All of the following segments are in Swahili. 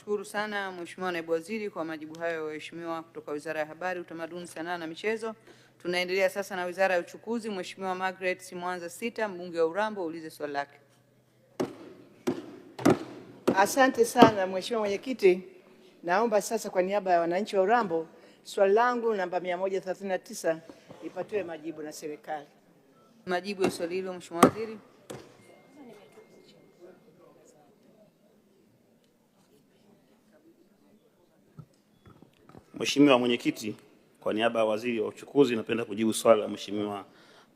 Nakushukuru sana Mheshimiwa Naibu Waziri kwa majibu hayo waheshimiwa kutoka Wizara ya Habari, Utamaduni, Sanaa na Michezo. Tunaendelea sasa na Wizara ya Uchukuzi. Mheshimiwa Margaret Simwanza Sita, mbunge wa Urambo, ulize swali lake. Asante sana Mheshimiwa Mwenyekiti. Naomba sasa kwa niaba ya wananchi wa Urambo swali langu namba 139 ipatiwe majibu na serikali. Majibu ya swali hilo Mheshimiwa Waziri. Mheshimiwa Mwenyekiti, kwa niaba ya Waziri wa Uchukuzi napenda kujibu swali la Mheshimiwa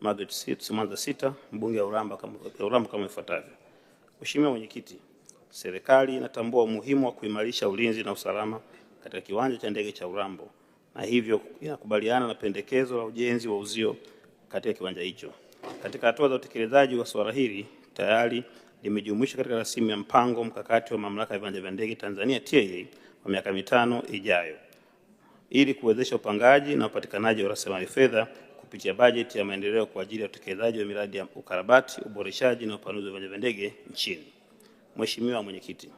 Margaret Simwanza Sita, mbunge wa Urambo kama ifuatavyo. Mheshimiwa Mwenyekiti, serikali inatambua umuhimu wa kuimarisha ulinzi na usalama katika kiwanja cha ndege cha Urambo na hivyo inakubaliana na pendekezo la ujenzi wa uzio katika kiwanja hicho. Katika hatua za utekelezaji wa swala hili tayari limejumuishwa katika rasimu ya mpango mkakati wa Mamlaka ya Viwanja vya Ndege Tanzania TAA wa miaka 5 ijayo ili kuwezesha upangaji na upatikanaji wa rasilimali fedha kupitia bajeti ya maendeleo kwa ajili ya utekelezaji wa miradi ya ukarabati, uboreshaji na upanuzi wa viwanja vya ndege nchini. Mheshimiwa Mwenyekiti,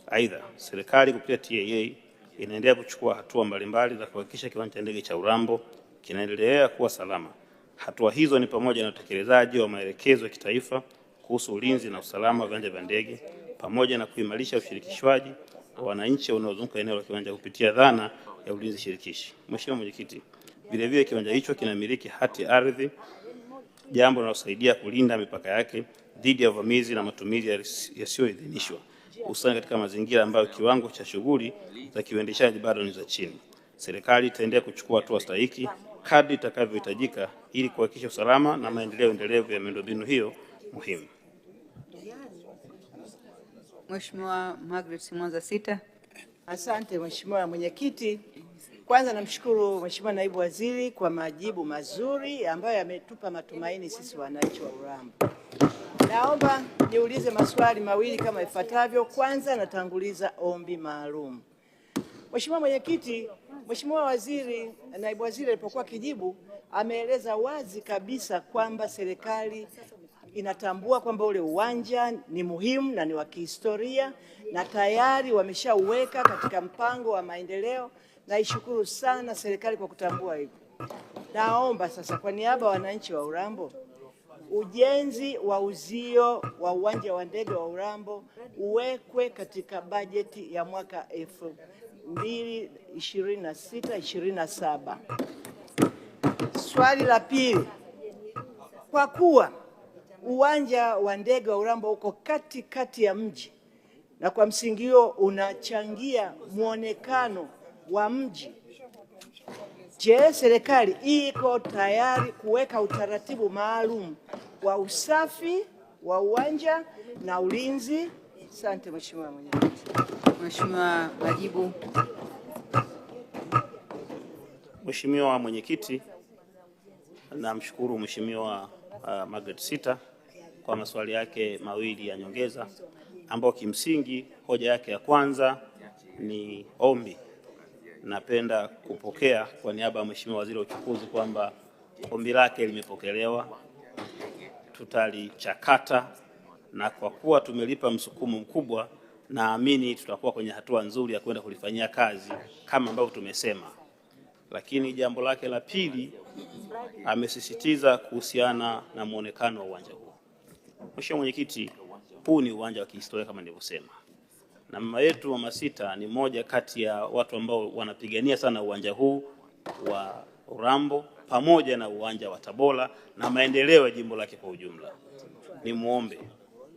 aidha serikali kupitia TAA inaendelea kuchukua hatua mbalimbali za kuhakikisha kiwanja cha ndege cha Urambo kinaendelea kuwa salama. Hatua hizo ni pamoja na utekelezaji wa maelekezo ya kitaifa kuhusu ulinzi na usalama wa viwanja vya ndege pamoja na kuimarisha ushirikishwaji wa wananchi wanaozunguka eneo la kiwanja kupitia dhana ya ulinzi shirikishi. Mheshimiwa Mwenyekiti, vilevile kiwanja hicho kinamiliki hati ardhi, jambo linalosaidia kulinda mipaka yake dhidi ya uvamizi na matumizi yasiyoidhinishwa, hususan katika mazingira ambayo kiwango cha shughuli za kiuendeshaji bado ni za chini. Serikali itaendelea kuchukua hatua stahiki kadri itakavyohitajika ili kuhakikisha usalama na maendeleo endelevu ya miundombinu hiyo muhimu. Mheshimiwa Margaret Simwanza Sita. Asante Mheshimiwa Mwenyekiti. Kwanza namshukuru Mheshimiwa Naibu Waziri kwa majibu mazuri ambayo yametupa matumaini sisi wananchi wa Urambo. Naomba niulize maswali mawili kama ifuatavyo. Kwanza natanguliza ombi maalum. Mheshimiwa Mwenyekiti, Mheshimiwa Waziri, Naibu Waziri alipokuwa kijibu ameeleza wazi kabisa kwamba serikali inatambua kwamba ule uwanja ni muhimu na ni wa kihistoria na tayari wameshauweka katika mpango wa maendeleo. Naishukuru sana serikali kwa kutambua hivyo. Naomba sasa kwa niaba ya wananchi wa Urambo ujenzi wa uzio wa uwanja wa ndege wa Urambo uwekwe katika bajeti ya mwaka 2026-27. Swali la pili, kwa kuwa uwanja wa ndege wa Urambo uko katikati ya mji na kwa msingi huo unachangia muonekano wa mji, je, serikali iko tayari kuweka utaratibu maalum wa usafi wa uwanja na ulinzi? Asante Mheshimiwa Mwenyekiti. Mheshimiwa majibu. Mheshimiwa Mwenyekiti, namshukuru Mheshimiwa Margaret Sita kwa maswali yake mawili ya nyongeza ambao kimsingi hoja yake ya kwanza ni ombi. Napenda kupokea kwa niaba ya Mheshimiwa Waziri wa Uchukuzi kwamba ombi lake limepokelewa, tutalichakata na kwa kuwa tumelipa msukumo mkubwa naamini tutakuwa kwenye hatua nzuri ya kwenda kulifanyia kazi kama ambavyo tumesema. Lakini jambo lake la pili amesisitiza kuhusiana na muonekano wa uwanja huu. Mheshimiwa Mwenyekiti, huu ni uwanja wa kihistoria kama nilivyosema. Na mama yetu Mama Sita ni moja kati ya watu ambao wanapigania sana uwanja huu wa Urambo pamoja na uwanja wa Tabora na maendeleo ya jimbo lake kwa ujumla. Ni muombe,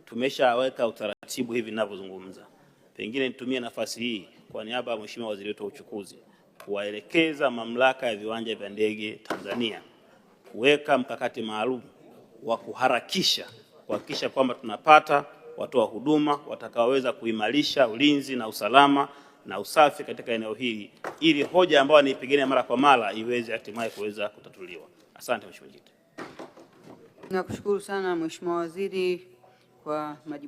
tumeshaweka utaratibu hivi ninavyozungumza. Pengine nitumie nafasi hii kwa niaba ya Mheshimiwa Waziri wetu wa Uchukuzi kuwaelekeza Mamlaka ya Viwanja vya Ndege Tanzania kuweka mkakati maalum wa kuharakisha kuhakikisha kwamba tunapata watoa huduma watakaoweza kuimarisha ulinzi na usalama na usafi katika eneo hili ili hoja ambayo anaipigania mara kwa mara iweze hatimaye kuweza kutatuliwa. Asante Mheshimiwa Mwenyekiti. Nakushukuru sana Mheshimiwa Waziri kwa majibu.